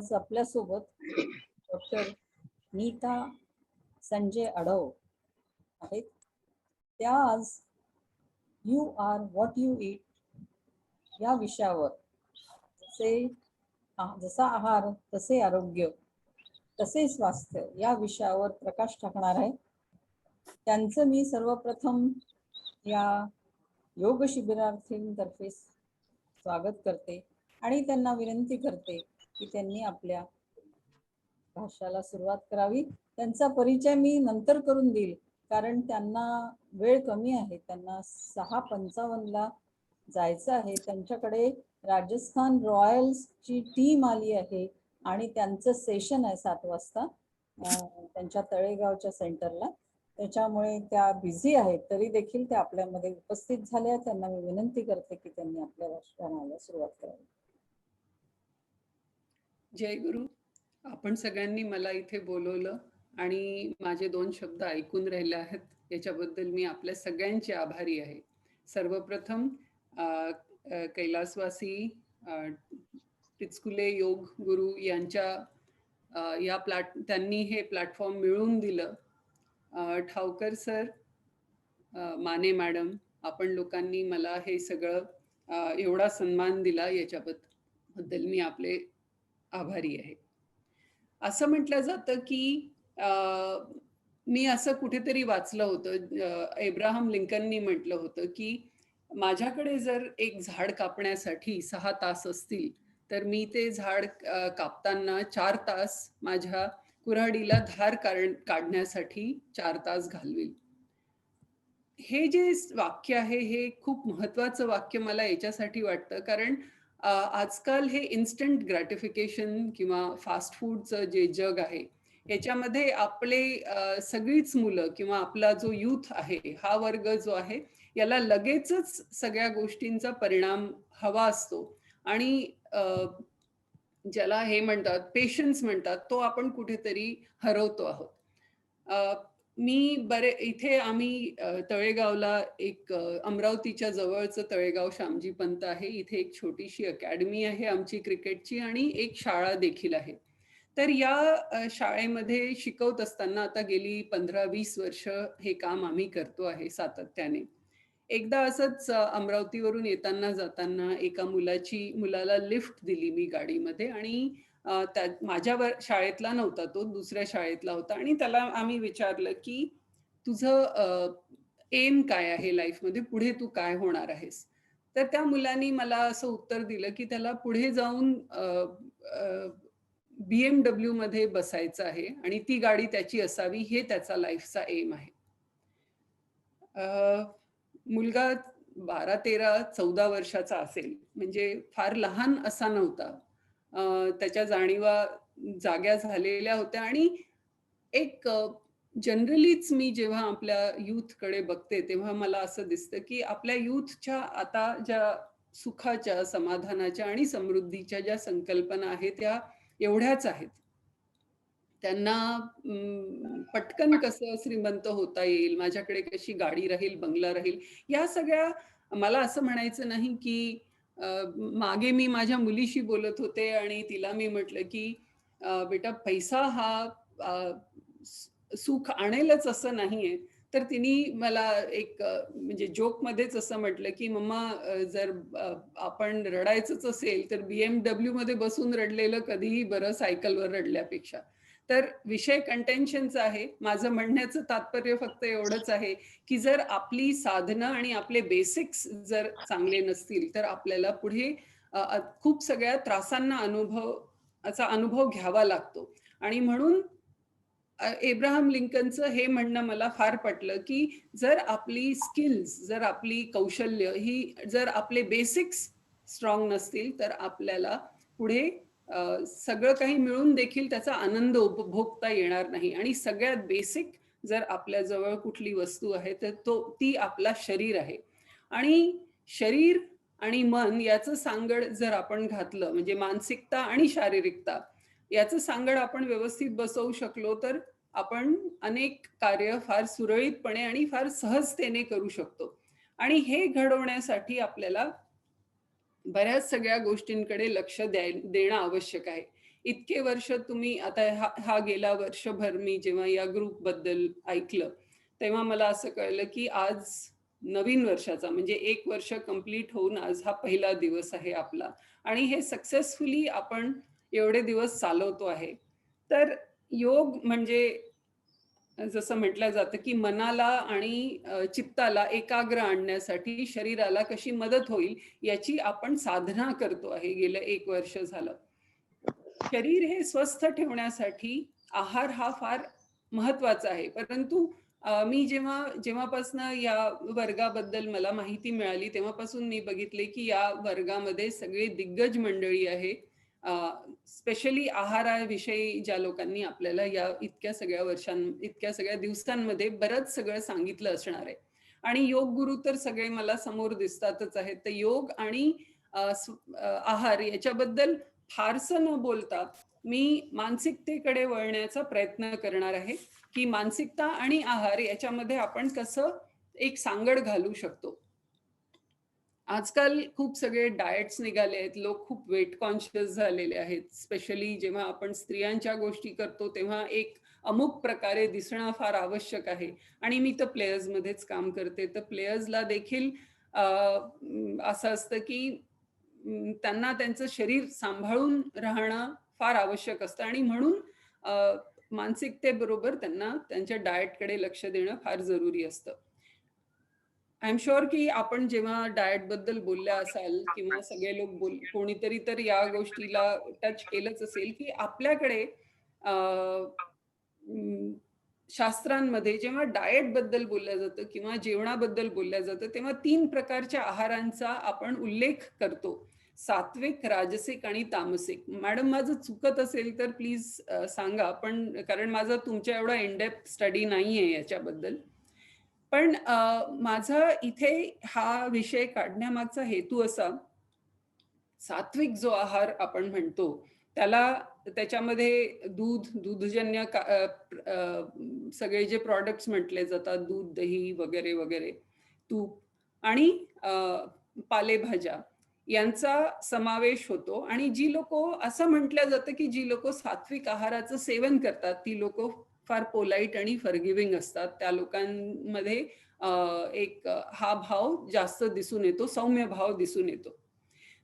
आज आपल्यासोबत डॉक्टर नीता संजय अडव आहेत. त्या आज you are what you eat या विषयावर जसा आहार तसे आरोग्य तसे स्वास्थ्य या विषयावर प्रकाश टाकणार आहे. त्यांचं मी सर्वप्रथम या योग शिबिरार्थींतर्फे स्वागत करते आणि त्यांना विनंती करते की त्यांनी आपल्या भाषणाला सुरुवात करावी. त्यांचा परिचय मी नंतर करून देईल कारण त्यांना वेळ कमी आहे. त्यांना 6:55 जायचं आहे. त्यांच्याकडे राजस्थान रॉयल्सची टीम आली आहे आणि त्यांचं सेशन आहे 7 वाजता त्यांच्या तळेगावच्या सेंटरला. त्याच्यामुळे त्या बिझी आहेत. तरी देखील त्या आपल्यामध्ये उपस्थित झाल्या. त्यांना मी विनंती करते की त्यांनी आपल्या भाषणाला सुरुवात करावी. जय गुरु. आपण सगळ्यांनी मला इथे बोलवलं आणि माझे 2 शब्द ऐकून राहिले आहेत याच्याबद्दल मी आपल्या सगळ्यांची आभारी आहे. सर्वप्रथम कैलासवासी टिचकुले योग गुरु यांच्या त्यांनी हे प्लॅटफॉर्म मिळवून दिलं. ठावकर सर, माने मॅडम, आपण लोकांनी मला हे सगळं एवढा सन्मान दिला याच्याबद्दल मी आपले आभारी आहे. असं म्हटलं जातं की मी असं कुठेतरी वाचलं होतं, एब्राहम लिंकननी म्हटलं होतं की माझ्याकडे जर एक झाड कापण्यासाठी 6 तास असतील तर मी ते झाड कापताना 4 तास माझ्या कुऱ्हाडीला धार काढण्यासाठी 4 तास घालवेल. हे जे वाक्य आहे हे खूप महत्वाचं वाक्य मला याच्यासाठी वाटतं कारण आजकाल हे इन्स्टंट ग्रॅटिफिकेशन किंवा फास्ट फूडचं जे जग आहे याच्यामध्ये आपले सगळीच मुलं किंवा आपला जो यूथ आहे, हा वर्ग जो आहे याला लगेचच सगळ्या गोष्टींचा परिणाम हवा असतो आणि ज्याला हे म्हणतात पेशन्स म्हणतात, तो आपण कुठेतरी हरवतो आहोत. इथे आम्ही तळेगावला एक अमरावतीच्या जवळचं तळेगाव श्यामजी पंत आहे. इथे एक छोटीशी अकॅडमी आहे आमची क्रिकेटची आणि एक शाळा देखील आहे. तर या शाळेमध्ये शिकवत असताना आता गेली 15-20 वर्ष हे काम आम्ही करतो आहे सातत्याने. एकदा असंच अमरावतीवरून येताना जाताना एका मुलाला लिफ्ट दिली मी गाडीमध्ये आणि माझ्या शाळेतला नव्हता, तो दुसऱ्या शाळेतला होता आणि त्याला आम्ही विचारलं की तुझं एम काय आहे लाईफमध्ये, पुढे तू काय होणार आहेस? तर त्या मुलानी मला असं उत्तर दिलं की त्याला पुढे जाऊन BMW मध्ये बसायचं आहे आणि ती गाडी त्याची असावी, हे त्याचा लाईफचा एम आहे. मुलगा 12-13-14 वर्षाचा असेल, म्हणजे फार लहान असा नव्हता. त्याच्या जाणीवा जाग्या झालेल्या होत्या आणि एक जनरलीच मी जेव्हा आपल्या यूथकडे बघते तेव्हा मला असं दिसतं की आपल्या यूथच्या आता ज्या सुखाच्या, समाधानाच्या आणि समृद्धीच्या ज्या संकल्पना आहेत त्या एवढ्याच आहेत. त्यांना पटकन कसं श्रीमंत होता येईल, माझ्याकडे कशी गाडी राहील, बंगला राहील, या सगळ्या. मला असं म्हणायचं नाही की मागे मी माझ्या मुलीशी बोलत होते आणि तिला मी म्हटलं की बेटा, पैसा हा सुख आणेलच असं नाहीये. तर तिने मला एक म्हणजे जोकमध्येच असं म्हटलं की मम्मा, जर आपण रडायचंच असेल तर BMW मध्ये बसून रडलेलं कधीही बरं सायकलवर रडल्यापेक्षा. तर विषय कंटेन्शनचा आहे. माझं म्हणण्याचं तात्पर्य फक्त एवढंच आहे की जर आपली साधनं आणि आपले बेसिक्स जर चांगले नसतील तर आपल्याला पुढे खूप सगळ्या त्रासांना अनुभव घ्यावा लागतो. आणि म्हणून एब्राहम लिंकनचं हे म्हणणं मला फार पटलं की जर आपली स्किल्स, जर आपली कौशल्य ही, जर आपले बेसिक्स स्ट्रॉंग नसतील तर आपल्याला पुढे सगळं काही मिळून देखील त्याचा आनंद उपभोगता येणार नाही. आणि सगळ्यात बेसिक जर आपल्या जवळ कुठली वस्तू आहे तर ती आपला शरीर आहे. आणि शरीर आणि मन याचं सांगड जर आपण घातलं, म्हणजे मानसिकता आणि शारीरिकता याचं सांगड आपण व्यवस्थित बसवू शकलो तर आपण अनेक कार्य फार सुरळीतपणे आणि फार सहजतेने करू शकतो. आणि हे घडवण्यासाठी आपल्याला बऱ्याच सगळ्या गोष्टींकडे लक्ष देणं आवश्यक आहे. इतके वर्ष तुम्ही आता हा गेला वर्षभर मी जेव्हा या ग्रुप बद्दल ऐकलं तेव्हा मला असं कळलं की आज नवीन वर्षाचा म्हणजे 1 वर्ष कंप्लीट होऊन आज हा पहिला दिवस आहे आपला आणि हे सक्सेसफुली आपण एवढे दिवस चालवतो आहे. तर योग म्हणजे जसं म्हटलं जातं की मनाला आणि चित्ताला एकाग्र आणण्यासाठी शरीराला कशी मदत होईल याची आपण साधना करतो आहे गेलं 1 वर्ष झालं. शरीर हे स्वस्थ ठेवण्यासाठी आहार हा फार महत्वाचा आहे. परंतु मी जेव्हापासनं या वर्गाबद्दल मला माहिती मिळाली तेव्हापासून मी बघितले की या वर्गामध्ये सगळे दिग्गज मंडळी आहे. स्पेशली आहाराविषयी ज्या लोकांनी आपल्याला या इतक्या सगळ्या दिवसांमध्ये बरंच सगळं सांगितलं असणार आहे. आणि योग गुरु तर सगळे मला समोर दिसतातच आहेत. तर योग आणि आहार याच्याबद्दल फारसं न बोलता मी मानसिकतेकडे वळण्याचा प्रयत्न करणार आहे की मानसिकता आणि आहार याच्यामध्ये आपण कसं एक सांगड घालू शकतो. आजकाल खूप सगळे डाएट्स निघाले आहेत. लोक खूप वेट कॉन्शियस झालेले आहेत. स्पेशली जेव्हा आपण स्त्रियांच्या गोष्टी करतो तेव्हा एक अमुक प्रकारे दिसणं फार आवश्यक आहे. आणि मी तर प्लेयर्समध्येच काम करते. तर प्लेयर्सला देखील असं असतं की त्यांना त्यांचं शरीर सांभाळून राहणं फार आवश्यक असतं आणि म्हणून मानसिकतेबरोबर त्यांना त्यांच्या डाएटकडे लक्ष देणं फार जरुरी असतं. आय एम शुअर की आपण जेव्हा डाएट बद्दल बोलल्या असाल किंवा सगळे लोक कोणीतरी तर या गोष्टीला टच केलंच असेल की आपल्याकडे शास्त्रांमध्ये जेव्हा डाएट बद्दल बोललं जातं किंवा जेवणाबद्दल बोललं जातं तेव्हा 3 प्रकारच्या आहारांचा आपण उल्लेख करतो. सात्विक, राजसिक आणि तामसिक. मॅडम माझं चुकत असेल तर प्लीज सांगा. पण कारण माझा तुमच्या एवढा इन डेप्थ स्टडी नाहीये याच्याबद्दल. पण माझा इथे हा विषय काढण्यामागचा हेतू असा, सात्विक जो आहार आपण म्हणतो त्याच्यामध्ये दूधजन्य सगळे जे प्रॉडक्ट्स म्हटले जातात, दूध, दही वगैरे वगैरे, तूप आणि पालेभाज्या यांचा समावेश होतो. आणि जी लोक असं म्हटलं जातं की जी लोक सात्विक आहाराचं सेवन करतात ती लोक फार पोलाईट आणि फॉरगिव्हिंग असतात. त्या लोकांमध्ये एक हा भाव जास्त दिसून येतो, सौम्य भाव दिसून येतो.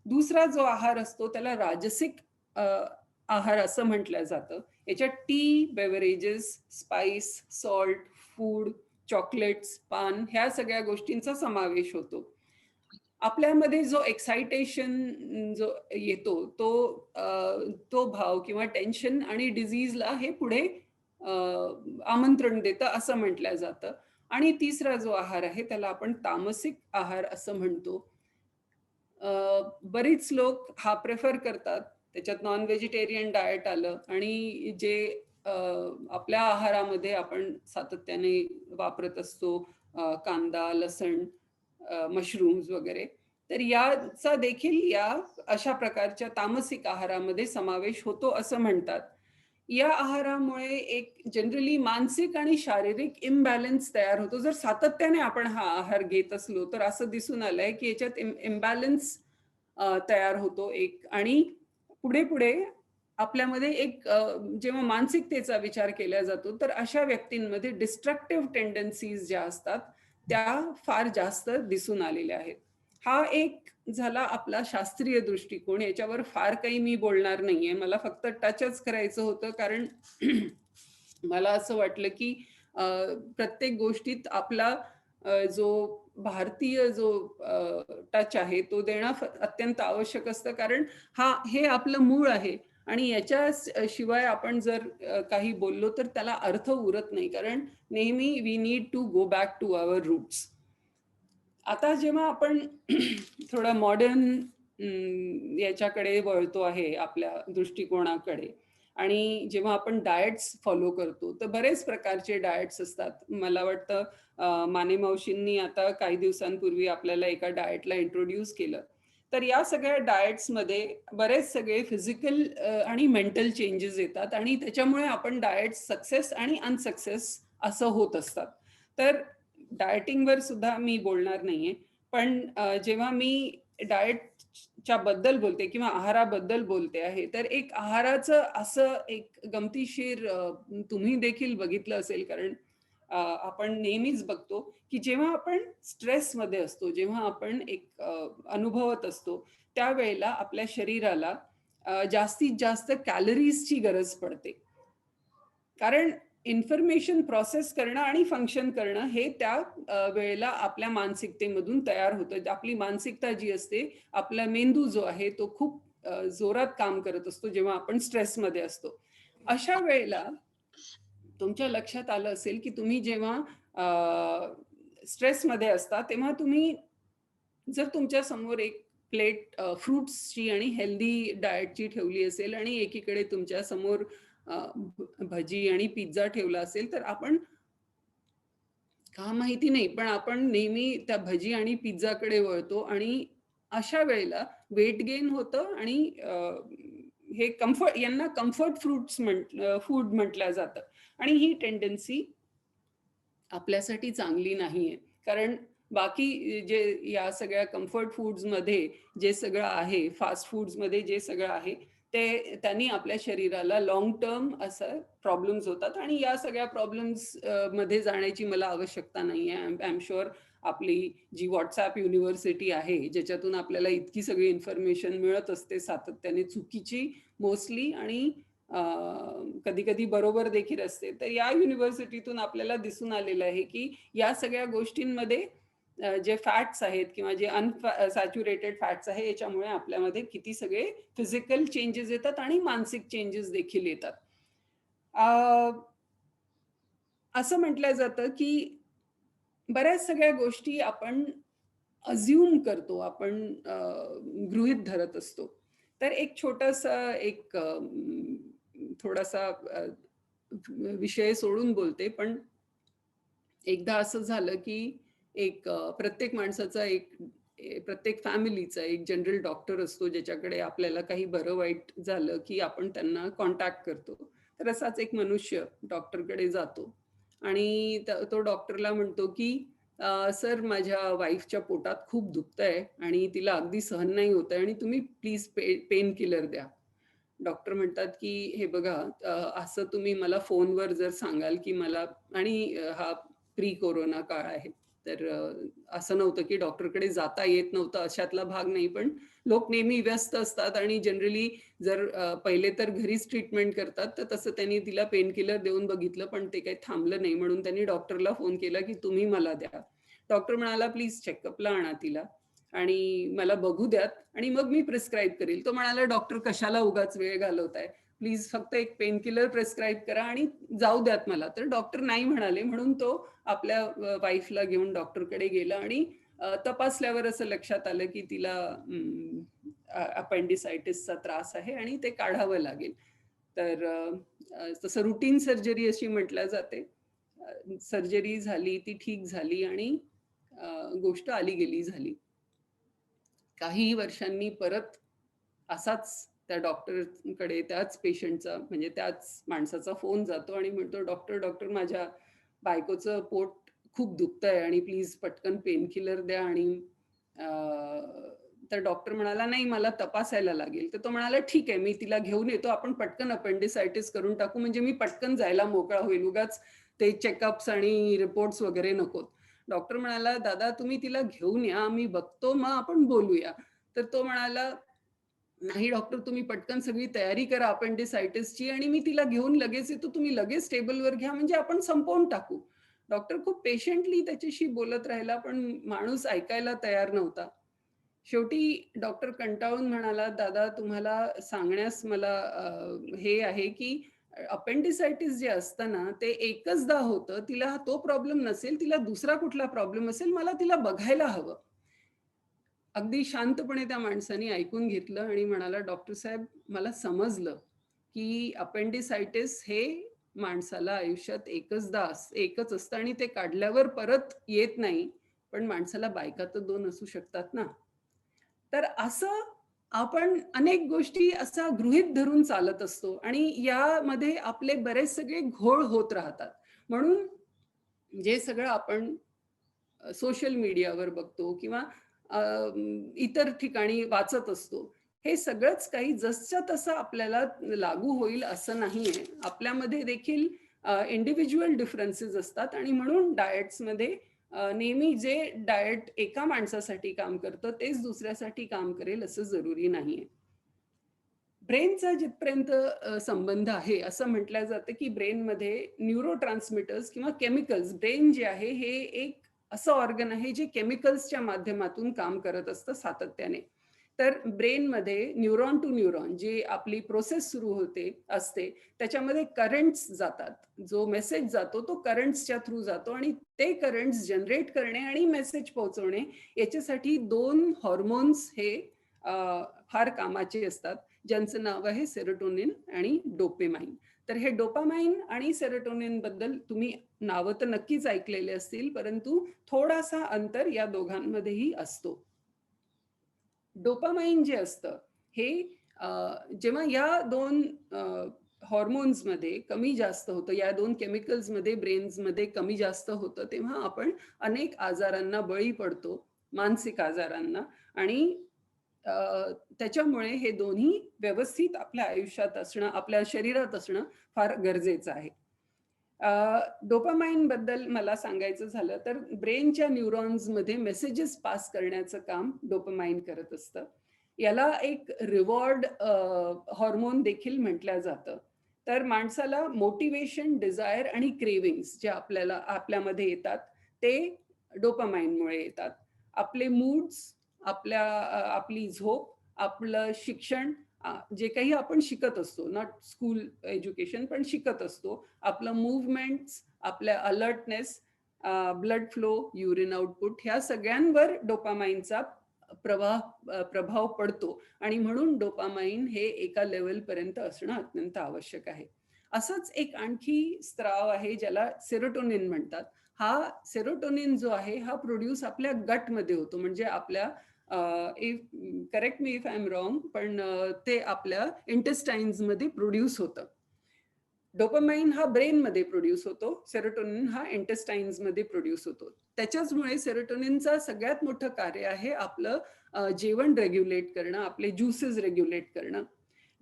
दुसरा जो आहार असतो त्याला राजसिक आहार असं म्हटलं जातं. याच्यात T, beverages, spice, salt, food, chocolates, पान ह्या सगळ्या गोष्टींचा समावेश होतो. आपल्यामध्ये जो एक्साइटेशन जो येतो तो भाव किंवा टेन्शन आणि डिझीजला हे पुढे आमंत्रण देतं असं म्हटलं जातं. आणि तिसरा जो आहार आहे त्याला आपण तामसिक आहार असं म्हणतो. बरीच लोक हा प्रेफर करतात. त्याच्यात नॉन व्हेजिटेरियन डाएट आलं आणि जे आपल्या आहारामध्ये आपण सातत्याने वापरत असतो, कांदा, लसण, मशरूम्स वगैरे, तर याचा देखील या अशा प्रकारच्या तामसिक आहारामध्ये समावेश होतो असं म्हणतात. या आहारामुळे एक जनरली मानसिक आणि शारीरिक इम्बॅलन्स तयार होतो. जर सातत्याने आपण हा आहार घेत असलो तर असं दिसून आलंय की याच्यात इम्बॅलन्स तयार होतो एक. आणि पुढे पुढे आपल्यामध्ये एक जेव्हा मानसिकतेचा विचार केला जातो तर अशा व्यक्तींमध्ये डिस्ट्रक्टिव्ह टेंडन्सीज ज्या असतात त्या फार जास्त दिसून आलेल्या आहेत. हा एक झाला आपला शास्त्रीय दृष्टिकोन. याच्यावर फार काही मी बोलणार नाहीये. मला फक्त टचच करायचं होतं कारण मला असं वाटलं की प्रत्येक गोष्टीत आपला जो भारतीय जो टच आहे तो देणं अत्यंत आवश्यक असतं. कारण हे आपलं मूळ आहे आणि याच्या शिवाय आपण जर काही बोललो तर त्याला अर्थ उरत नाही. कारण नेहमी we need to go back to our roots. आता जेव्हा आपण थोडं मॉडर्न याच्याकडे वळतो आहे आपल्या दृष्टिकोनाकडे आणि जेव्हा आपण डाएट्स फॉलो करतो तर बरेच प्रकारचे डाएट्स असतात. मला वाटतं माने मावशींनी आता काही दिवसांपूर्वी आपल्याला एका डाएटला इंट्रोड्यूस केलं. तर या सगळ्या डाएट्समध्ये बरेच सगळे फिजिकल आणि मेंटल चेंजेस येतात आणि त्याच्यामुळे आपण डाएट सक्सेस आणि अनसक्सेस असं होत असतात. तर डाएटिंगवर सुद्धा मी बोलणार नाहीये. पण जेव्हा मी डाएट च्या बद्दल बोलते किंवा आहाराबद्दल बोलते आहे, तर एक आहाराचं असं एक गमतीशीर तुम्ही देखील बघितलं असेल, कारण आपण नेहमीच बघतो की जेव्हा आपण स्ट्रेसमध्ये असतो, जेव्हा आपण एक अनुभवत असतो, त्यावेळेला आपल्या शरीराला जास्तीत जास्त कॅलरीजची गरज पडते. कारण इन्फॉर्मेशन प्रोसेस करणं आणि फंक्शन करणं हे त्या वेळेला आपल्या मानसिकतेमधून तयार होतं. आपली मानसिकता जी असते, आपला मेंदू जो आहे तो खूप जोरात काम करत असतो जेव्हा आपण स्ट्रेसमध्ये असतो. अशा वेळेला तुमच्या लक्षात आलं असेल की तुम्ही जेव्हा स्ट्रेसमध्ये असता, तेव्हा तुम्ही जर तुमच्या समोर एक प्लेट फ्रुट्सची आणि हेल्दी डाएटची ठेवली असेल आणि एकीकडे तुमच्या समोर भजी आणि पिझ्झा ठेवला असेल, तर आपण का माहिती नाही, पण आपण नेहमी त्या भजी आणि पिझ्झाकडे वळतो आणि अशा वेळेला वेट गेन होतं आणि हे यांना कम्फर्ट फूड म्हटलं जातं आणि ही टेंडन्सी आपल्यासाठी चांगली नाहीये. कारण बाकी जे या सगळ्या कम्फर्ट फूड्समध्ये जे सगळं आहे, फास्ट फूड्समध्ये जे सगळं आहे, ते त्यांनी आपल्या शरीराला लाँग टर्म असं प्रॉब्लेम्स होतात आणि या सगळ्या प्रॉब्लेम्स मध्ये जाण्याची मला आवश्यकता नाहीये. आय एम शुअर आपली जी WhatsApp युनिव्हर्सिटी आहे, ज्याच्यातून आपल्याला इतकी सगळी इन्फॉर्मेशन मिळत असते सातत्याने, चुकीची मोस्टली आणि कधी-कधी बरोबर देखील असते. तर या युनिव्हर्सिटीतून आपल्याला दिसून आलेलं आहे, की या सगळ्या गोष्टींमध्ये जे फॅट्स आहेत किंवा जे सॅच्युरेटेड फॅट्स आहे, याच्यामुळे आपल्यामध्ये किती सगळे फिजिकल चेंजेस येतात आणि मानसिक चेंजेस देखील येतात. अ, असं म्हटलं जातं, की बऱ्याच सगळ्या गोष्टी आपण अझ्युम करतो, आपण गृहीत धरत असतो. तर एक छोटासा एक थोडासा विषय सोडून बोलते, पण एकदा असं झालं, की एक प्रत्येक माणसाचा प्रत्येक फॅमिलीचा एक जनरल डॉक्टर असतो, ज्याच्याकडे आपल्याला काही बरं वाईट झालं, की आपण त्यांना कॉन्टॅक्ट करतो. तर असाच एक मनुष्य डॉक्टरकडे जातो आणि तो डॉक्टरला म्हणतो, की "सर, माझ्या वाईफच्या पोटात खूप दुखतंय आणि तिला अगदी सहन नाही होत आहे आणि तुम्ही प्लीज पेन किलर द्या." डॉक्टर म्हणतात, की "हे बघा, असं तुम्ही मला फोनवर जर सांगाल, की मला" आणि हा प्री कोरोना काळ आहे. तर असं नव्हतं, की डॉक्टरकडे जाता येत नव्हतं अशातला भाग नाही. पण लोक नेहमी व्यस्त असतात आणि जनरली जर पहिले तर घरीच ट्रीटमेंट करतात. तर तसं त्यांनी तिला पेन किलर देऊन बघितलं, पण ते काही थांबलं नाही. म्हणून त्यांनी डॉक्टरला फोन केला, की तुम्ही मला द्या. डॉक्टर म्हणाला, "प्लीज चेकअपला आणा तिला आणि मला बघू द्यात आणि मग मी प्रिस्क्राईब करील." तो म्हणाला, "डॉक्टर कशाला उगाच वेळ घालवताय? प्लीज फक्त एक पेन किलर प्रिस्क्राईब करा आणि जाऊ द्यात मला." तर डॉक्टर नाही म्हणाले. म्हणून तो आपल्या वाईफला घेऊन डॉक्टरकडे गेला आणि तपासल्यावर असं लक्षात आलं, की तिला अपेंडिसायटिसचा त्रास आहे आणि ते काढावं लागेल. तर तसं रुटीन सर्जरी अशी म्हटल्या जाते. सर्जरी झाली, ती ठीक झाली आणि गोष्ट आली गेली झाली. काही वर्षांनी परत असाच त्या डॉक्टरकडे त्याच पेशंटचा म्हणजे त्याच माणसाचा फोन जातो आणि म्हणतो, "डॉक्टर, डॉक्टर, माझ्या बायकोचं पोट खूप दुखतंय आणि प्लीज पटकन पेनकिलर द्या." आणि अ, तर डॉक्टर म्हणाला, "नाही, मला तपासायला लागेल." तर तो म्हणाला, "ठीक आहे, मी तिला घेऊन येतो. आपण पटकन अपेंडिसायटिस करून टाकू म्हणजे मी पटकन जायला मोकळा होईल. उगाच ते चेकअप्स आणि रिपोर्ट्स वगैरे नकोत." डॉक्टर म्हणाला, "दादा, तुम्ही तिला घेऊन या. मी बघतो, मग आपण बोलूया." तर तो म्हणाला, "नाही डॉक्टर, तुम्ही पटकन सगळी तयारी करा अपेंडिसायटिसची आणि मी तिला घेऊन लगेच येतो. तुम्ही लगेच टेबलवर घ्या म्हणजे आपण संपवून टाकू." डॉक्टर खूप पेशंटली त्याच्याशी बोलत राहिला, पण माणूस ऐकायला तयार नव्हता. शेवटी डॉक्टर कंटाळून म्हणाला, "दादा, तुम्हाला सांगण्यास मला हे आहे की अपेंडिसायटिस जे असतं ना, ते एकचदा होतं. तिला तो प्रॉब्लेम नसेल, तिला दुसरा कुठला प्रॉब्लेम असेल. मला तिला बघायला हवं." अगदी शांतपणे त्या माणसाने ऐकून घेतलं आणि म्हणाला, "डॉक्टर साहेब, मला समजलं, की अपेंडिसायटिस हे माणसाला आयुष्यात एकच असतं आणि ते काढल्यावर परत येत नाही. पण माणसाला बायका तर 2 असू शकतात ना." तर असं आपण अनेक गोष्टी असा गृहीत धरून चालत असतो आणि यामध्ये आपले बरेच सगळे घोळ होत राहतात. म्हणून जे सगळं आपण सोशल मीडियावर बघतो किंवा इतर ठिकाणी वाचत असतो. हे सगळंच काही जसच्या तसं आपल्याला लागू होईल असं नाहीये. आपल्यामध्ये देखील इंडिव्हिज्युअल डिफरन्सेस असतात आणि म्हणून डाएट्समध्ये नेहमी जे डाएट एका माणसासाठी काम करतं तेच दुसऱ्यासाठी काम करेल असं जरुरी नाहीये. ब्रेनचा जिथपर्यंत संबंध आहे असं म्हटलं जातं, की ब्रेनमध्ये न्यूरोट्रान्समिटर्स किंवा केमिकल्स ब्रेन जे आहे हे एक असं ऑर्गन आहे जे केमिकल्सच्या माध्यमातून काम करत असतं सातत्याने. तर ब्रेनमध्ये न्यूरॉन टू न्यूरॉन जी आपली प्रोसेस सुरू होते असते, त्याच्यामध्ये करंट्स जातात. जो मेसेज जातो तो करंट्सच्या थ्रू जातो आणि ते करंट्स जनरेट करणे आणि मेसेज पोहोचवणे याच्यासाठी 2 हॉर्मोन्स हे अ, फार कामाचे असतात. ज्यांचं नाव आहे सेरोटोनिन आणि डोपामाइन. तर हे डोपामाइन आणि सेरोटोनिन बद्दल तुम्ही नावं तर नक्कीच ऐकलेले असतील, परंतु थोडासा अंतर या दोघांमध्येही असतो. डोपामाइन जे असतं हे अ, जेव्हा या 2 हॉर्मोन्समध्ये कमी जास्त होतं, या 2 केमिकल्समध्ये ब्रेन्समध्ये कमी जास्त होतं, तेव्हा आपण अनेक आजारांना बळी पडतो, मानसिक आजारांना आणि अ, त्याच्यामुळे हे दोन्ही व्यवस्थित आपल्या आयुष्यात असणं, आपल्या शरीरात असणं फार गरजेचं आहे. डोपामाइन बद्दल मला सांगायचं झालं तर ब्रेनच्या न्यूरॉन्समध्ये मेसेजेस पास करण्याचं काम डोपामाइन करत असतं. याला एक रिवॉर्ड हार्मोन देखील म्हटलं जातं. तर माणसाला मोटिव्हेशन, डिझायर आणि क्रेव्हिंग्ज जे आपल्यामध्ये येतात, ते डोपामाइनमुळे येतात. आपले मूड्स, आपली झोप, आपलं शिक्षण, जे काही आपण शिकत असतो, नॉट स्कूल एज्युकेशन पण शिकत असतो. आपलं मूव्हमेंट्स, आपल्या alertness, blood flow, urine output ह्या सगळ्यांवर डोपामाइनचा प्रभाव पडतो आणि म्हणून डोपामाइन हे एका लेव्हलपर्यंत असणं अत्यंत आवश्यक आहे. असंच एक आणखी स्त्राव आहे ज्याला सेरोटोनिन म्हणतात. हा सेरोटोनिन जो आहे हा प्रोड्यूस आपल्या गटमध्ये होतो. म्हणजे आपल्या if correct me if I am wrong, पण ते आपल्या इंटेस्टाइन्समध्ये प्रोड्यूस होतं. डोपामाइन हा ब्रेनमध्ये प्रोड्यूस होतो. सेरोटोनिन हा इंटेस्टाइन्समध्ये प्रोड्यूस होतो. त्याच्याचमुळे सेरोटोनिनचं सगळ्यात मोठं कार्य आहे आपलं जेवण रेग्युलेट करणं, आपले ज्युसेस रेग्युलेट करणं,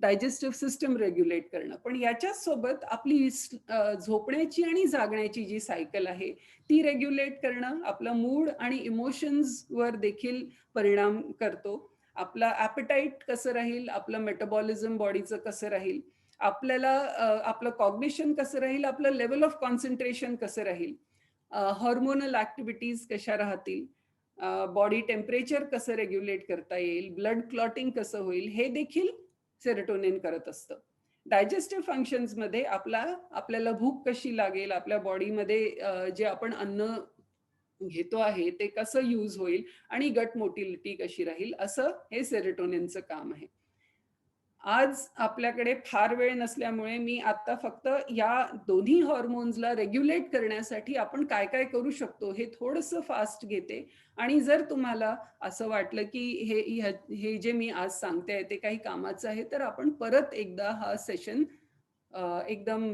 डायजेस्टिव्ह सिस्टम रेग्युलेट करणं. पण याच्याच सोबत आपली झोपण्याची आणि जागण्याची जी सायकल आहे ती रेग्युलेट करणं, आपलं मूड आणि इमोशन्सवर देखील परिणाम करतो. आपला ॲपेटाईट कसं राहील, आपलं मेटाबॉलिझम बॉडीचं कसं राहील, आपल्याला आपलं कॉग्निशन कसं राहील, आपलं लेव्हल ऑफ कॉन्सन्ट्रेशन कसं राहील, हार्मोनल ॲक्टिव्हिटीज कशा राहतील, बॉडी टेम्परेचर कसं रेग्युलेट करता येईल, ब्लड क्लॉटिंग कसं होईल, हे देखील सेरोटोनिन करत असतं. डायजेस्टिव्ह फंक्शन्समध्ये आपल्याला भूक कशी लागेल, आपल्या बॉडीमध्ये जे आपण अन्न घेतो आहे ते कसं यूज होईल आणि गट मोटिलिटी कशी राहील, असं हे सेरोटोनिनचं काम आहे. आज आपल्याकडे फार वेळ नसल्यामुळे मी आता फक्त या दोन्ही हॉर्मोन्सला रेग्युलेट करण्यासाठी आपण काय-काय करू शकतो हे थोडंसं फास्ट घेते आणि जर तुम्हाला असं वाटलं की हे जे मी आज सांगते ते काही कामाचं आहे, तर आपण परत एकदा हा सेशन एकदम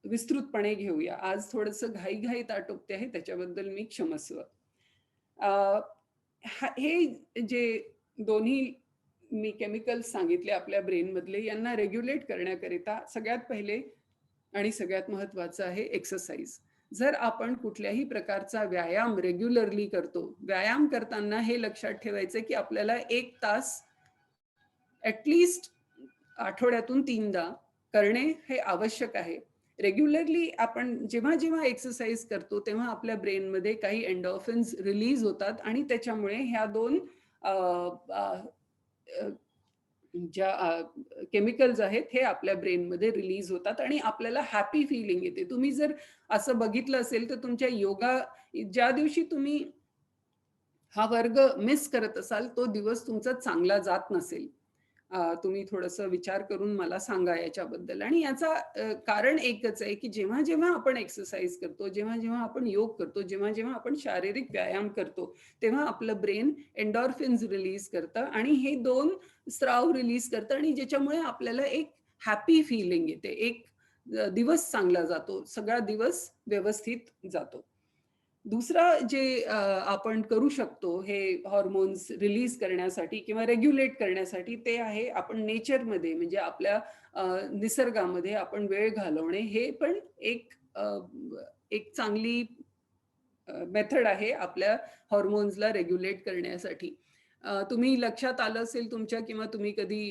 विस्तृतपणे घेऊया. आज थोडंसं घाईघाईत आटोपते आहे त्याच्याबद्दल मी क्षमस्व. अ, हे जे दोन्ही मी केमिकल्स सांगितले आपल्या ब्रेनमधले, यांना रेग्युलेट करण्याकरिता सगळ्यात पहिले आणि सगळ्यात महत्त्वाचं आहे एक्सरसाइज. जर आपण कुठल्याही प्रकारचा व्यायाम रेग्युलरली करतो, व्यायाम करताना हे लक्षात ठेवायचं की आपल्याला 1 तास ॲट आठवड्यातून 3दा करणे हे आवश्यक आहे. रेग्युलरली आपण जेव्हा-जेव्हा एक्सरसाइज करतो, तेव्हा आपल्या ब्रेनमध्ये काही एंडोर्फिन्स रिलीज होतात आणि त्याच्यामुळे ह्या 2 अ, अ, अ, ज्या केमिकल्स आहेत हे आपल्या ब्रेनमध्ये रिलीज होतात आणि आपल्याला हॅपी फीलिंग येते. तुम्ही जर असं बघितलं असेल, तर तुमच्या योगा ज्या दिवशी तुम्ही हा वर्ग मिस करत असाल, तो दिवस तुमचा चांगला जात नसेल. तुम्ही थोडंसं विचार करून मला सांगा याच्याबद्दल. आणि याचा कारण एकच आहे, की जेव्हा-जेव्हा आपण एक्सरसाइज करतो, जेव्हा-जेव्हा आपण योग करतो, जेव्हा-जेव्हा आपण शारीरिक व्यायाम करतो, तेव्हा आपलं ब्रेन एंडोर्फिन्स रिलीज करतं आणि हे 2 स्त्राव रिलीज करतं आणि ज्याच्यामुळे आपल्याला एक हॅपी फीलिंग येते. एक दिवस चांगला जातो. सगळा दिवस व्यवस्थित जातो. दुसरा जे आपण करू शकतो हे हॉर्मोन्स रिलीज करण्यासाठी किंवा रेग्युलेट करण्यासाठी, ते आहे आपण नेचरमध्ये म्हणजे आपल्या निसर्गामध्ये आपण वेळ घालवणे. हे पण एक चांगली मेथड आहे आपल्या हॉर्मोन्सला रेग्युलेट करण्यासाठी. तुम्ही लक्षात आलं असेल तुमच्या किंवा तुम्ही कधी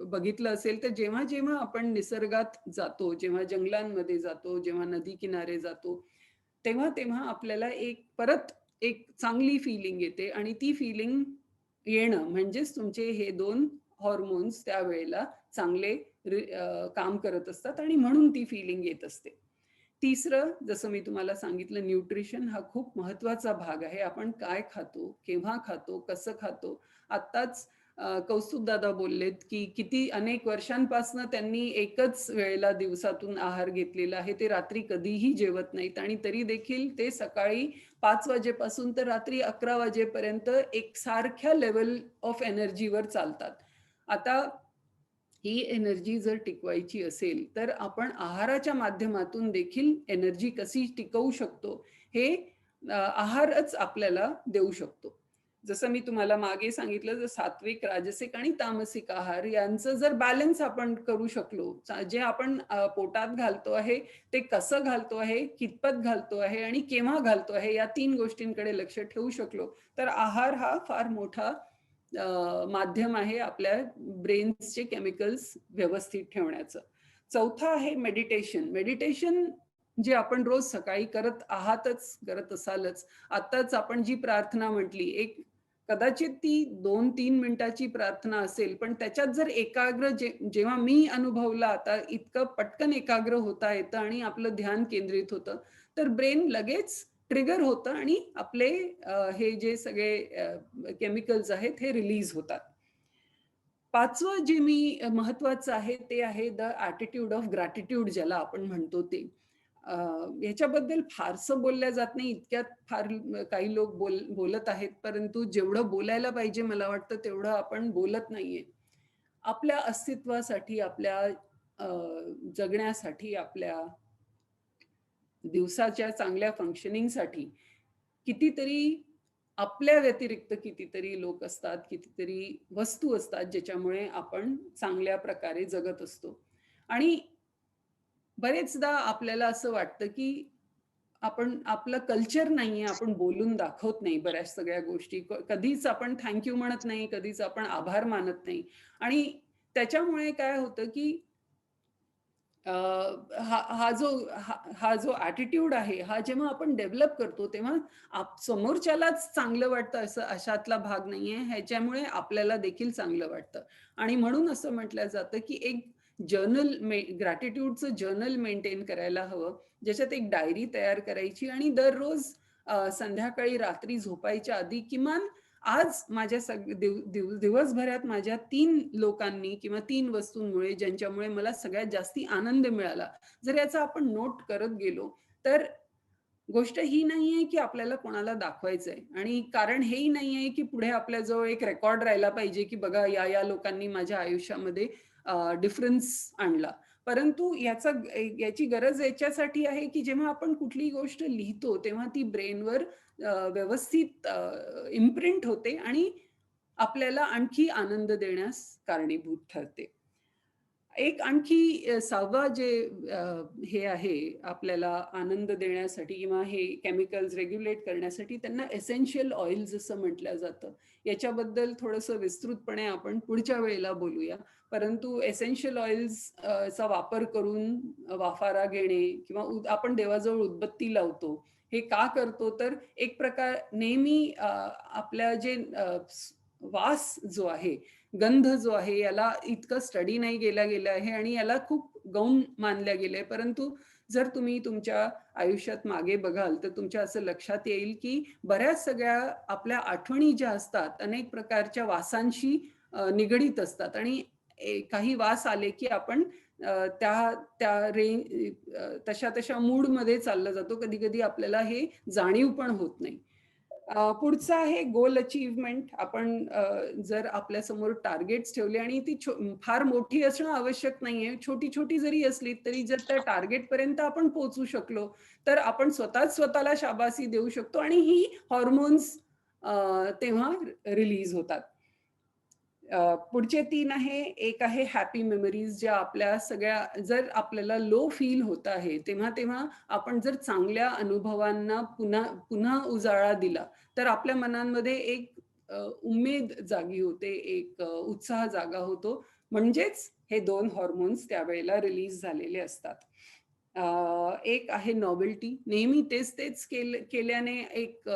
बघितलं असेल, तर जेव्हा-जेव्हा आपण निसर्गात जातो, जेव्हा जंगलांमध्ये जातो, जेव्हा नदी किनारे जातो, तेव्हा-तेव्हा आपल्याला परत एक चांगली फीलिंग येते आणि ती फीलिंग येणं म्हणजेच तुमचे हे 2 हॉर्मोन्स त्यावेळेला चांगले काम करत असतात आणि म्हणून ती फीलिंग येत असते. तिसरं, जसं मी तुम्हाला सांगितलं, न्यूट्रिशन हा खूप महत्वाचा भाग आहे. आपण काय खातो, केव्हा खातो, कसं खातो. आत्ताच कौस्तुभ दादा बोललेत, की किती अनेक वर्षांपासनं त्यांनी एकच वेळेला दिवसातून आहार घेतलेला आहे. ते रात्री कधीही जेवत नाहीत आणि तरी देखील ते सकाळी 5 वाजेपासून तर रात्री 11 वाजेपर्यंत एकसारख्या लेव्हल ऑफ एनर्जीवर चालतात. आता ही एनर्जी जर टिकवायची असेल, तर आपण आहाराच्या माध्यमातून देखील एनर्जी कशी टिकवू शकतो, हे आहारच आपल्याला देऊ शकतो. जसं मी तुम्हाला मागे सांगितलं, जर सात्विक, राजसिक आणि तामसिक आहार यांचं जर बॅलन्स आपण करू शकलो, जे आपण पोटात घालतो आहे, ते कसं घालतो आहे, कितपत घालतो आहे आणि केव्हा घालतो आहे, या 3 गोष्टींकडे लक्ष ठेवू शकलो, तर आहार हा फार मोठा माध्यम आहे आपल्या ब्रेन्सचे केमिकल्स व्यवस्थित ठेवण्याचं. चौथा आहे मेडिटेशन. मेडिटेशन जे आपण रोज सकाळी करत असालच. आत्ताच आपण जी प्रार्थना म्हटली, कदाचित ती 2-3 मिनिटाची प्रार्थना असेल, पण त्याच्यात जर जेव्हा मी अनुभवलं आता, इतकं पटकन एकाग्र होता येतं आणि आपलं ध्यान केंद्रित होतं, तर ब्रेन लगेच ट्रिगर होतं आणि आपले हे जे सगळे केमिकल्स आहेत हे रिलीज होतात. 5वं जे महत्वाचं आहे ते आहे द ॲटिट्यूड ऑफ ग्रॅटिट्यूड ज्याला आपण म्हणतो ते. अ, ह्याच्याबद्दल फारसं बोलल्या जात नाही. इतक्यात फार काही लोक बोलत आहेत, परंतु जेवढं बोलायला पाहिजे मला वाटतं तेवढं आपण बोलत नाहीये. आपल्या अस्तित्वासाठी, आपल्या अ, जगण्यासाठी, आपल्या दिवसाच्या चांगल्या फंक्शनिंगसाठी कितीतरी आपल्या व्यतिरिक्त कितीतरी लोक असतात, कितीतरी वस्तू असतात, ज्याच्यामुळे आपण चांगल्या प्रकारे जगत असतो. आणि बरेचदा आपल्याला असं वाटतं, की आपलं कल्चर नाहीये, आपण बोलून दाखवत नाही बऱ्याच सगळ्या गोष्टी. कधीच आपण थँक यू म्हणत नाही, कधीच आपण आभार मानत नाही आणि त्याच्यामुळे काय होतं, की अ, हा हा जो हा हा जो ॲटिट्यूड आहे, हा जेव्हा आपण डेव्हलप करतो, तेव्हा समोरच्यालाच चांगलं वाटतं असं अशातला भाग नाहीये. ह्याच्यामुळे आपल्याला देखील चांगलं वाटतं. आणि म्हणून असं म्हटलं जातं, की एक ग्रॅटिट्यूडचं जर्नल मेंटेन करायला हवं. ज्याच्यात एक डायरी तयार करायची आणि दररोज संध्याकाळी रात्री झोपायच्या आधी किमान आज माझ्या दिवसभरात माझ्या 3 लोकांनी किंवा 3 वस्तूंमुळे ज्यांच्यामुळे मला सगळ्यात जास्ती आनंद मिळाला. जर याचा आपण नोट करत गेलो, तर गोष्ट ही नाहीये, की आपल्याला कोणाला दाखवायचंय आणि कारण हेही नाहीये, की पुढे आपल्याजवळ एक रेकॉर्ड राहिला पाहिजे, की बघा या लोकांनी माझ्या आयुष्यामध्ये डिफरन्स आणला. परंतु याची गरज याच्यासाठी आहे, की जेव्हा आपण कुठलीही गोष्ट लिहितो, तेव्हा ती ब्रेनवर व्यवस्थित इम्प्रिंट होते आणि आपल्याला आणखी आनंद देण्यास कारणीभूत ठरते. एक आणखी 6वा जे हे आहे आपल्याला आनंद देण्यासाठी किंवा हे केमिकल्स रेग्युलेट करण्यासाठी त्यांना एसेन्शियल ऑइल्स असं म्हटलं जातं. याच्याबद्दल थोडंसं विस्तृतपणे आपण पुढच्या वेळेला बोलूया. परंतु एसेन्शियल ऑइल्स चा वापर करून वाफारा घेणे किंवा आपण देवाजवळ उदबत्ती लावतो. हे का करतो? तर एक प्रकार नेहमी आपल्या जे वास जो आहे, गंध जो आहे, याला इतकं स्टडी नाही केला गेलं आहे आणि याला खूप गौण मानलं गेलंय. परंतु जर तुम्ही तुमच्या आयुष्यात मागे बघाल, तर तुमच्या असं लक्षात येईल, की बऱ्याच सगळ्या आपल्या आठवणी ज्या असतात, अनेक प्रकारच्या वासांशी निगडीत असतात आणि काही वास आले, की आपण त्या त्या तशा मूडमध्ये चालला जातो. कधी-कधी आपल्याला हे जाणीव पण होत नाही. पुढचं आहे गोल अचीव्हमेंट. आपण जर आपल्यासमोर टार्गेट्स ठेवले आणि ती फार मोठी असणं आवश्यक नाहीये. छोटी-छोटी जरी असली तरी जर त्या टार्गेटपर्यंत आपण पोहोचू शकलो, तर आपण स्वतःच स्वतःला शाबासी देऊ शकतो आणि ही हॉर्मोन्स तेव्हा रिलीज होतात. पुढचे 3 आहे. एक आहे हॅपी मेमरीज, ज्या आपल्या सगळ्या जर आपल्याला लो फील होत आहे, तेव्हा आपण जर चांगल्या अनुभवांना पुन्हा पुन्हा उजाळा दिला, तर आपल्या मनांमध्ये एक उमेद जागी होते, एक उत्साह जागा होतो. म्हणजेच हे 2 हॉर्मोन्स त्यावेळेला रिलीज झालेले असतात. एक आहे नॉव्हेल्टी. नेहमी तेच-तेच केल्याने एक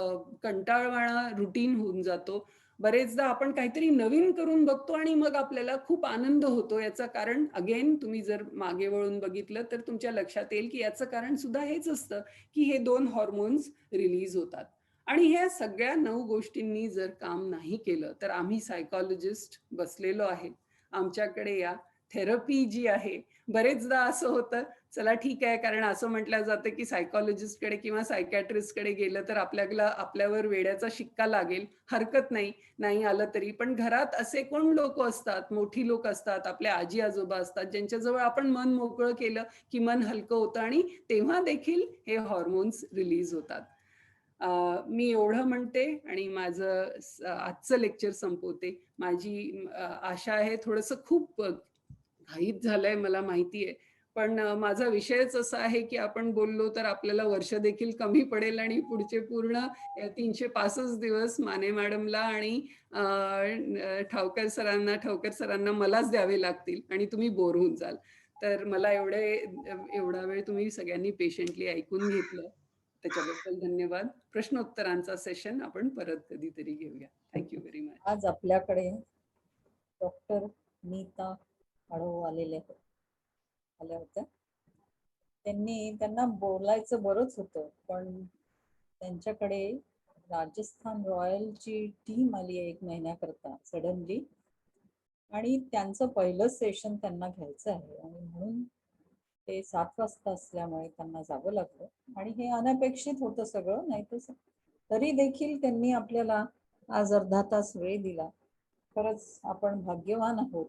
कंटाळवाणा रुटीन होऊन जातो. बरेचदा आपण काहीतरी नवीन करून बघतो आणि मग आपल्याला खूप आनंद होतो. याचं कारण अगेन तुम्ही जर मागे वळून बघितलं तर तुमच्या लक्षात येईल, की याचं कारण सुद्धा हेच असतं, की हे 2 हॉर्मोन्स रिलीज होतात. आणि ह्या सगळ्या 9 गोष्टींनी जर काम नाही केलं, तर आम्ही सायकॉलॉजिस्ट बसलेलो आहे. आमच्याकडे या. थेरपी जी आहे, बरेचदा असं होतं, चला ठीक आहे, कारण असं म्हटलं जातं, की सायकॉलॉजिस्टकडे किंवा सायकियाट्रिस्टकडे गेलं तर आपल्यावर वेड्याचा शिक्का लागेल. हरकत नाही. नाही आलं तरी. पण घरात असे कोण लोकं असतात, मोठी लोकं असतात, आपले आजी-आजोबा असतात, ज्यांच्याजवळ आपण मन मोकळं केलं, की मन हलकं होतं आणि तेव्हा देखील हे हॉर्मोन्स रिलीज होतात. मी एवढं म्हणते आणि माझं आजचं लेक्चर संपवते. माझी आशा आहे थोडंसं खूप घाईत झालंय मला माहिती आहे. पण माझा विषयच असा आहे, की आपण बोललो तर आपल्याला वर्ष देखील कमी पडेल आणि पुढचे पूर्ण 365 दिवस माने मॅडमला आणि ठावकर सरांना मलाच द्यावे लागतील आणि तुम्ही बोर होऊन जाल. तर मला एवढा वेळ तुम्ही सगळ्यांनी पेशंटली ऐकून घेतलं. त्याच्याबद्दल धन्यवाद. प्रश्नोत्तरांचा सेशन आपण परत कधीतरी घेऊया. Thank you very much. आज आपल्याकडे डॉक्टर नीता आढाव आल्या होत्या. त्यांना बोलायचं बरंच होतं, पण त्यांच्याकडे राजस्थान रॉयलची टीम आली आहे 1 महिन्याकरता सडनली, आणि त्यांचं पहिलं सेशन त्यांना घ्यायचं आहे आणि म्हणून ते 7 वाजता असल्यामुळे त्यांना जावं लागलं आणि हे अनपेक्षित होतं सगळं. नाही तर तरी देखील त्यांनी आपल्याला आज अर्धा तास वेळ दिला. खरंच आपण भाग्यवान आहोत.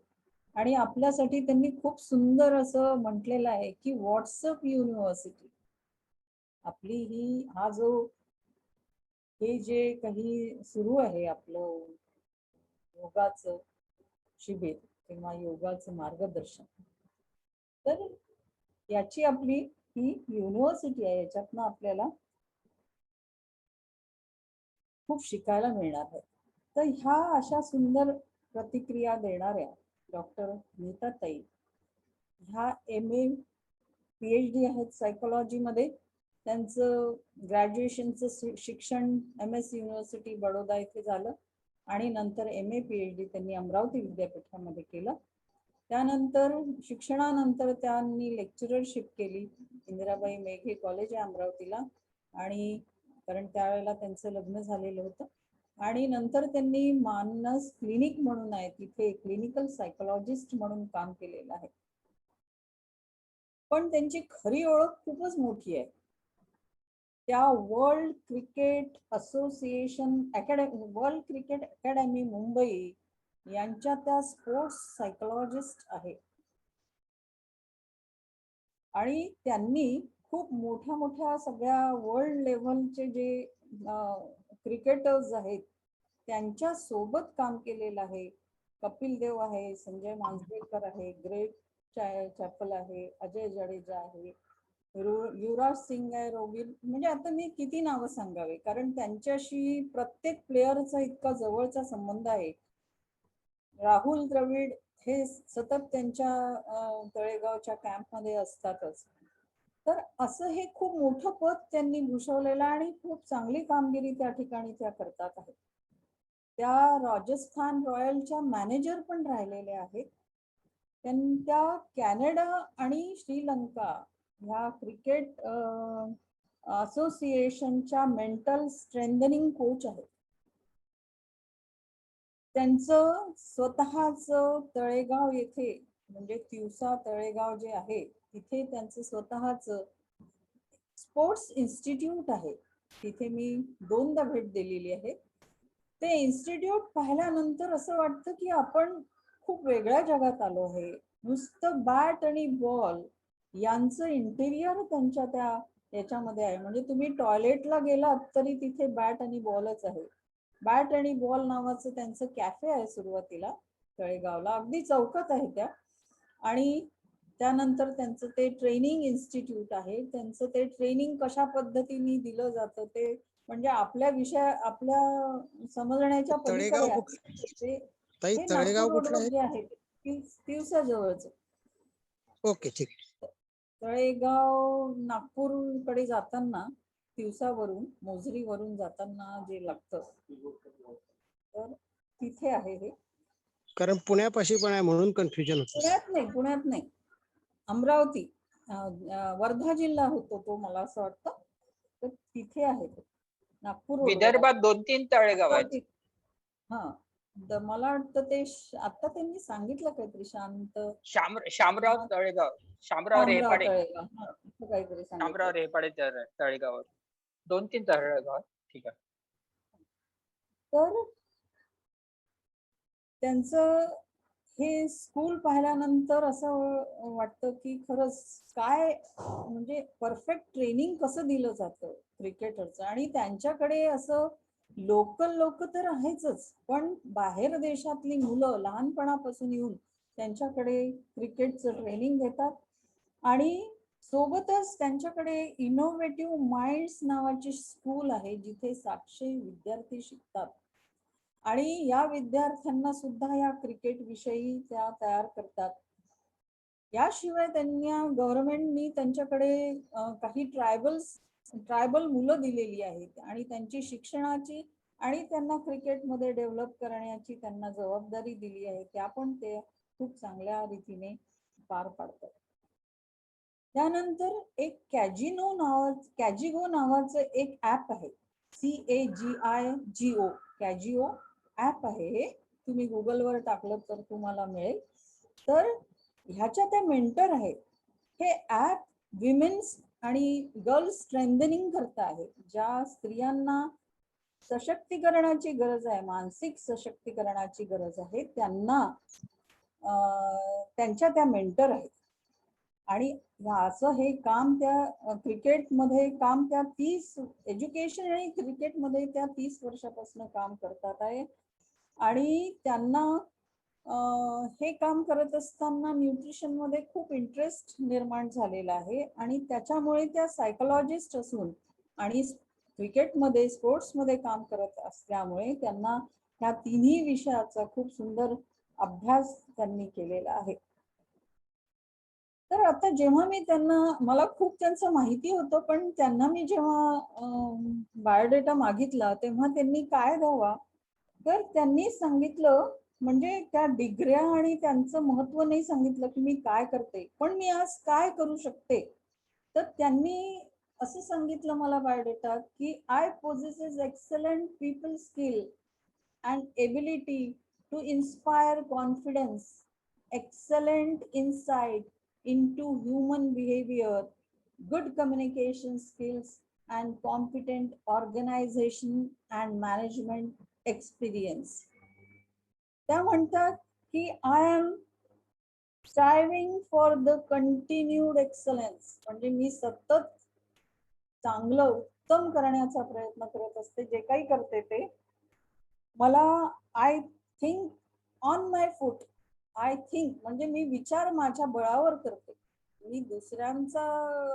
आणि आपल्यासाठी त्यांनी खूप सुंदर असं म्हटलेलं आहे, की व्हॉट्सअप युनिव्हर्सिटी आपली हा जो हे जे काही सुरू आहे आपलं योगाचं शिबिर किंवा योगाचं मार्गदर्शन, तर याची आपली ही युनिव्हर्सिटी आहे. याच्यातनं आपल्याला खूप शिकायला मिळणार आहे. तर ह्या अशा सुंदर प्रतिक्रिया देणाऱ्या डॉक्टर नीताताई ह्या MA PhD आहेत सायकोलॉजीमध्ये. त्यांचं ग्रॅज्युएशनचं शिक्षण MS युनिव्हर्सिटी बडोदा येथे झालं आणि नंतर MA PhD त्यांनी अमरावती विद्यापीठामध्ये केलं. त्यानंतर शिक्षणानंतर त्यांनी लेक्चररशिप केली इंदिराबाई मेघे कॉलेज आहे अमरावतीला, आणि कारण त्यावेळेला त्यांचं लग्न झालेलं होतं. आणि नंतर त्यांनी मानस क्लिनिक म्हणून आहे तिथे क्लिनिकल सायकोलॉजिस्ट म्हणून काम केलेलं आहे. पण त्यांची खरी ओळख खूपच मोठी आहे. त्या वर्ल्ड क्रिकेट अकॅडमी मुंबई यांच्या त्या स्पोर्ट्स सायकोलॉजिस्ट आहे आणि त्यांनी खूप मोठ्या मोठ्या सगळ्या वर्ल्ड लेव्हलचे जे क्रिकेटर्स आहेत त्यांच्या सोबत काम केलेलं आहे. कपिल देव आहे, संजय मांजरेकर आहे, ग्रेट चॅपल आहे, अजय जडेजा आहे, युवराज सिंग आहे, रोगिल, म्हणजे आता मी किती नावं सांगावे, कारण त्यांच्याशी प्रत्येक प्लेअरचा इतका जवळचा संबंध आहे. राहुल द्रविड हे सतत त्यांच्या तळेगावच्या कॅम्पमध्ये असतातच. तर असं हे खूप मोठं पद त्यांनी भूषवलेलं आणि खूप चांगली कामगिरी त्या ठिकाणी त्या करतात आहेत. त्या राजस्थान रॉयलच्या मॅनेजर पण राहिलेल्या आहेत. त्या कॅनडा आणि श्रीलंका ह्या क्रिकेट असोसिएशनच्या मेंटल स्ट्रेंथनिंग कोच आहेत. त्यांचं स्वतःच तळेगाव येथे म्हणजे तिवसा तळेगाव जे आहे तिथे त्यांचं स्वतःच स्पोर्ट्स इन्स्टिट्यूट आहे. तिथे मी 2दा भेट दिलेली आहे. ते इन्स्टिट्यूट पाहिल्यानंतर असं वाटतं की आपण खूप वेगळ्या जगात आलो आहे. नुसतं बॅट आणि बॉल यांचं इंटेरियर त्यांच्या त्या याच्यामध्ये आहे. म्हणजे तुम्ही टॉयलेटला गेलात तरी तिथे बॅट आणि बॉलच आहे. बॅट आणि बॉल नावाचं त्यांचं कॅफे आहे सुरुवातीला तळेगावला, अगदी चौकात आहे त्या. आणि त्यानंतर त्यांचं ते ट्रेनिंग इन्स्टिट्यूट आहे. त्यांचं ते ट्रेनिंग कशा पद्धतीने दिलं जातं ते म्हणजे आपल्या समजण्याच्या तळेगाव पलीकडे आहे. कुठलं ते ताई, हे तळेगाव नागपूर कुठलं रोडवर आहे? जे आहे तिवसा जवळच. ओके, ठीक. तळेगाव नागपूरकडे जाताना तिवसावरून मोझरीवरून जाताना जे लागतं तर तिथे आहे हे. कारण पुण्यापाशी पण आहे म्हणून कन्फ्युजन होतं. पुण्यात नाही, अमरावती वर्धा जिल्हा होतो तो, मला असं वाटतं. तर तिथे आहे ते नागपूर रोडवर आहे. विदर्भात 2-3 तळेगाव आहेत. हा, मला वाटतं ते आता त्यांनी सांगितलं काहीतरी शामराव तळेगाव, शामराव शामराव रेपाडे, तळेगाव, असं काहीतरी शामराव सांगितलं. रेपाडे तळेगाव, 2-3 तळेगाव आहेत. ठीक आहे. तर त्यांचं हे स्कूल पाहिल्यानंतर असं वाटतं की खरंच काय म्हणजे परफेक्ट ट्रेनिंग कसं दिलं जातं क्रिकेटरचं. आणि त्यांच्याकडे असं लोकल लोक तर आहेच, पण बाहेर देशातली मुलं लहानपणापासून येऊन त्यांच्याकडे क्रिकेटचं ट्रेनिंग घेतात. आणि सोबतच त्यांच्याकडे इनोव्हेटिव्ह माइंड्स नावाची स्कूल आहे जिथे 700 विद्यार्थी शिकतात. आणि या विद्यार्थ्यांना सुद्धा या क्रिकेट विषयी त्या तयार करतात. याशिवाय त्यांना गव्हर्नमेंटनी त्यांच्याकडे काही ट्रायबल मुलं दिलेली आहेत आणि त्यांची शिक्षणाची आणि त्यांना क्रिकेटमध्ये डेव्हलप करण्याची त्यांना जबाबदारी दिली आहे. त्या पण ते खूप चांगल्या रीतीने पार पाडतात. त्यानंतर एक कॅजिगो नावाचं एक ऍप आहे. CAGIGO कॅजिओ ऍप आहे. हे तुम्ही गुगलवर टाकलं तर तुम्हाला मिळेल. तर ह्याच्या त्या मेंटर आहेत. हे ऍप विमेन्स आणि गर्ल्स स्ट्रेंथनिंग करत आहे. ज्या स्त्रियांना सशक्तीकरणाची गरज आहे, मानसिक सशक्तीकरणाची गरज आहे, त्यांना त्यांच्या त्या मेंटर आहेत. आणि असं हे काम त्या क्रिकेटमध्ये काम त्या 30 एज्युकेशन आणि क्रिकेटमध्ये त्या 30 वर्षापासून काम करतात आहे. आणि त्यांना हे काम करत असताना न्यूट्रिशन मध्ये खूप इंटरेस्ट निर्माण झालेला आहे. आणि त्याच्यामुळे त्या सायकोलॉजिस्ट असून आणि क्रिकेटमध्ये स्पोर्ट्समध्ये काम करत असल्यामुळे त्यांना ह्या तिन्ही विषयाचा खूप सुंदर अभ्यास त्यांनी केलेला आहे. तर आता जेव्हा मी मला खूप त्यांचं माहिती होतं, पण त्यांना मी जेव्हा बायोडेटा मागितला तेव्हा त्यांनी काय द्यावा, तर त्यांनी सांगितलं म्हणजे त्या डिग्र्या आणि त्यांचं महत्व नाही सांगितलं की मी काय करते, पण मी आज काय करू शकते. तर त्यांनी असं सांगितलं मला बायोडेटा की I possesses excellent people skill and ability to inspire confidence, excellent insight into human behavior, good communication skills, and competent organization and management experience. त्या म्हणतात की I am striving for the continued excellence. म्हणजे मी सतत चांगलं उत्तम करण्याचा प्रयत्न करत असते. जे काही करते ते मला I think on my foot. I think म्हणजे मी विचार माझ्या बळावर करते. मी दुसऱ्यांचा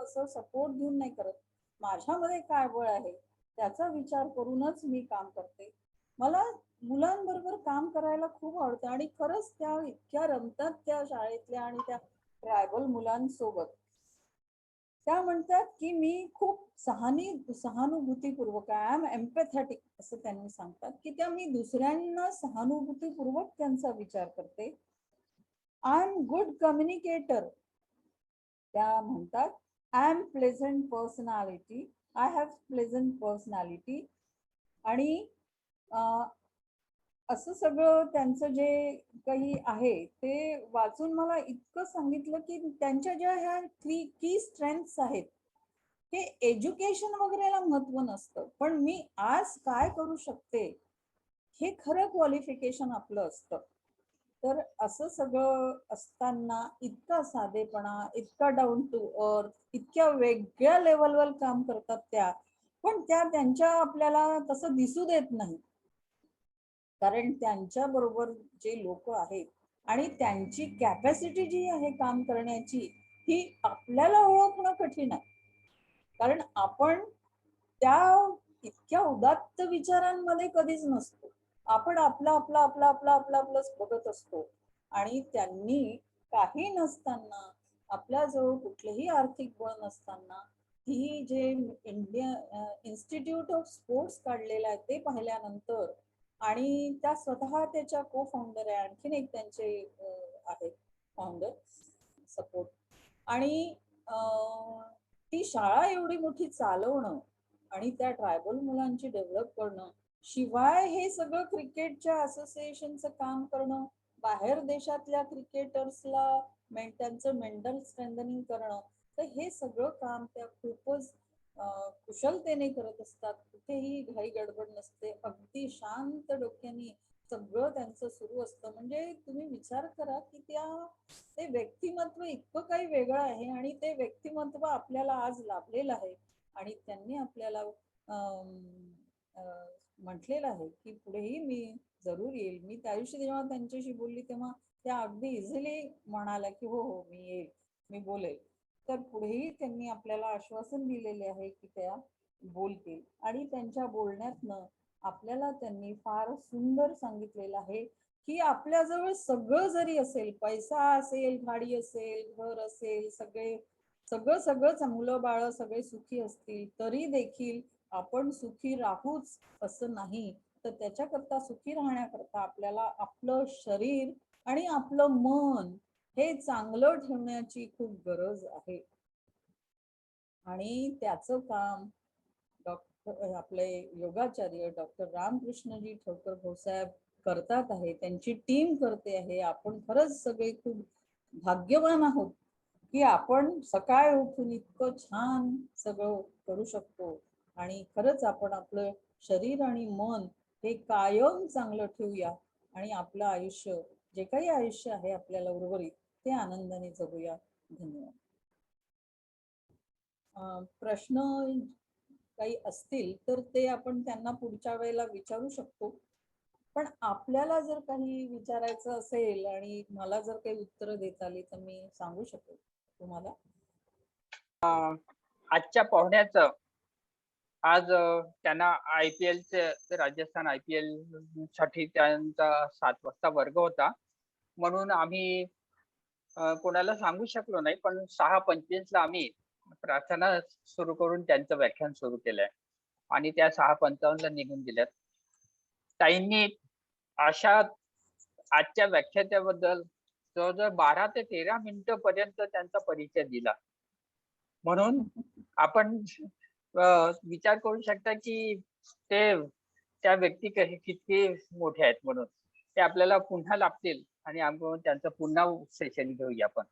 असं सपोर्ट घेऊन नाही करत. माझ्यामध्ये काय बळ आहे त्याचा विचार करूनच मी काम करते. मला मुलांबरोबर काम करायला खूप आवडतं. आणि खरंच त्या इतक्या रमतात त्या शाळेतल्या आणि त्या ट्रायबल मुलांसोबत. त्या म्हणतात की मी खूप सहानुभूतीपूर्वक आय एम एम्पॅथेटिक असं त्यांनी सांगतात की त्या मी दुसऱ्यांना सहानुभूतीपूर्वक त्यांचा विचार करते. I am good communicator. त्या म्हणतात I am pleasant personality. I have pleasant personality. आणि असं सगळं त्यांचं जे काही आहे ते वाचून मला इतकं सांगितलं की त्यांच्या ज्या ह्या की स्ट्रेंथ्स आहेत हे एज्युकेशन वगैरेला महत्व नसतं, पण मी आज काय करू शकते हे खरं क्वालिफिकेशन आपलं असतं. तर असं सगळं असताना इतका साधेपणा, इतका डाऊन टू अर्थ, इतक्या वेगळ्या लेवलवर काम करतात त्या, पण त्या त्यांच्या आपल्याला तसं दिसू देत नाही. कारण त्यांच्या बरोबर जे लोक आहेत आणि त्यांची कॅपॅसिटी जी आहे काम करण्याची, ही आपल्याला ओळखणं कठीण आहे. कारण आपण त्या इतक्या उदात्त विचारांमध्ये कधीच नसतो. आपण आपला आपला आपला आपला आपला आपलंच बघत असतो. आणि त्यांनी काही नसताना, आपल्याजवळ कुठलंही आर्थिक बळ नसताना, ही जे इंडिया इन्स्टिट्यूट ऑफ स्पोर्ट्स काढलेलं आहे ते पाहिल्यानंतर, आणि त्या स्वतः त्याच्या को फाउंडर आहे, आणखीन एक त्यांचे आहेत फाउंडर सपोर्ट, आणि ती शाळा एवढी मोठी चालवणं आणि त्या ट्रायबल मुलांची डेव्हलप करणं, शिवाय हे सगळं क्रिकेटच्या असोसिएशनचं काम करणं, बाहेर देशातल्या क्रिकेटर्सला त्यांचं मेंटल स्ट्रेंथनिंग करणं, तर हे सगळं काम त्या खूपच कुशलतेने करत असतात. कुठेही घाई गडबड नसते, अगदी शांत डोक्याने सगळं त्यांचं सुरू असतं. म्हणजे तुम्ही विचार करा की ते व्यक्तिमत्व इतकं काही वेगळं आहे, आणि ते व्यक्तिमत्व आपल्याला आज लाभलेलं आहे. आणि त्यांनी आपल्याला म्हटलेलं आहे की पुढेही मी जरूर येईल. मी त्या दिवशी जेव्हा त्यांच्याशी बोलली तेव्हा त्या अगदी इझिली म्हणाल्या की हो हो मी येईल, मी बोलेल. तर पुढेही त्यांनी आपल्याला आश्वासन दिलेले आहे की त्या बोलतील. आणि त्यांच्या बोलण्यातनं आपल्याला त्यांनी फार सुंदर सांगितलेलं आहे की आपल्याजवळ सगळं जरी असेल, पैसा असेल, गाडी असेल, घर असेल, सगळं सगळंच, मुलं बाळ सगळे सुखी असतील, तरी देखील आपण सुखी राहूच असं नाही. तर त्याच्याकरता, सुखी राहण्याकरता आपल्याला आपलं शरीर आणि आपलं मन हे चांगलं ठेवण्याची खूप गरज आहे. आणि त्याचं काम आपले योगाचार्य डॉक्टर रामकृष्णजी ठोकर भाऊसाहेब करतात आहे, त्यांची टीम करते आहे. आपण खरंच सगळे खूप भाग्यवान आहोत की आपण सकाळी उठून इतकं छान सगळं करू शकतो. आणि खरंच आपण आपलं शरीर आणि मन हे कायम चांगलं ठेवूया, आणि आपलं आयुष्य, जे काही आयुष्य आहे आपल्याला उर्वरित, ते आनंदाने जगूया. धन्यवाद. प्रश्न काही असतील तर ते आपण त्यांना पुढच्या वेळेला विचारू शकतो. पण आपल्याला जर काही विचारायचं असेल आणि मला जर काही उत्तर देता आली तर मी सांगू शकेल तुम्हाला. आजच्या पाहुण्याचं आज त्यांना IPL राजस्थान IPL साठी त्यांचा 7 वाजता वर्ग होता, म्हणून आम्ही कोणाला सांगू शकलो नाही. पण 6:25 ला आम्ही प्रार्थना सुरू करून त्यांचं व्याख्यान सुरू केलंय आणि त्या 6:55 ला निघून गेल्यात. ताईंनी अशा आजच्या व्याख्यात्याबद्दल जवळजवळ 12 ते 13 मिनिटं पर्यंत त्यांचा परिचय दिला. म्हणून आपण विचार करू शकता की त्या व्यक्ती किती मोठे आहेत म्हणून. ते आपल्याला पुन्हा लाभतील आणि आपण त्यांचं पुन्हा सेशन घेऊया आपण.